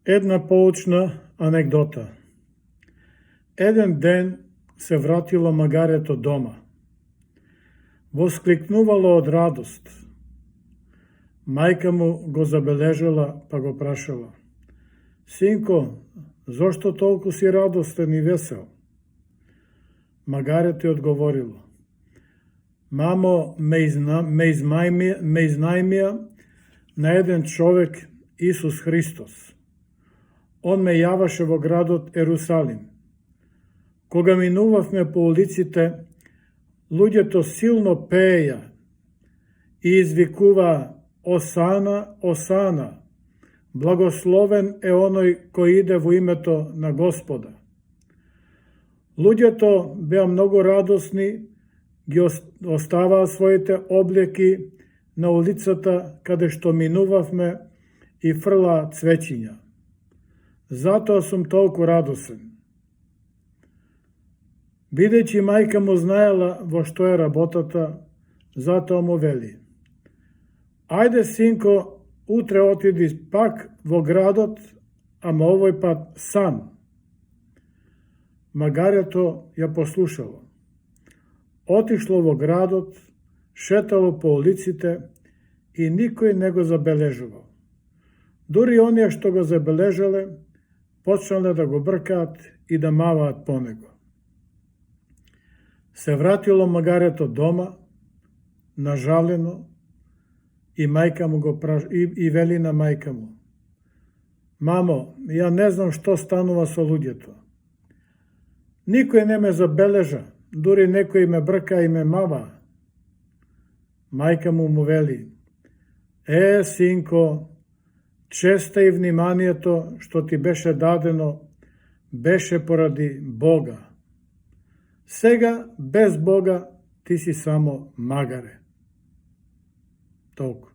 Една поучна анегдота. Еден ден се вратило магарето дома. Воскликнувало од радост. Мајка му го забележала па го прашала: "Синко, зошто толку си радостен и весел?" Магарето ја одговорило: "Мамо, ме изнајмија на еден човек, Исус Христос. Он ме јаваше во градот Ерусалим. Кога минувавме по улиците, луѓето силно пееја и извикуваа: Осана, Осана, благословен е оној кој иде во името на Господа." Луѓето беа многу радосни, ги оставаа своите облеки на улицата каде што минувавме и фрлаа цвеќиња. "Затоа сум толку радосен." Бидејќи мајка му знаела во што е работата, затоа му вели: "Ајде, синко, утре отиди пак во градот, ама овој пат сам." Магарето ја послушало. Отишло во градот, шетало по улиците и никој не го забележувал. Дури оние што го забележале, почнале да го бркаат и да маваат по него. Се вратило магарето дома, нажалено, и мајка му и вели на мајка му: "Мамо, ја не знам што станува со луѓето. Никој не ме забележа, дури некој ме брка и ме мава." Мајка му вели: "Синко, честа и вниманието што ти беше дадено, беше поради Бога. Сега, без Бога, ти си само магаре." Толку.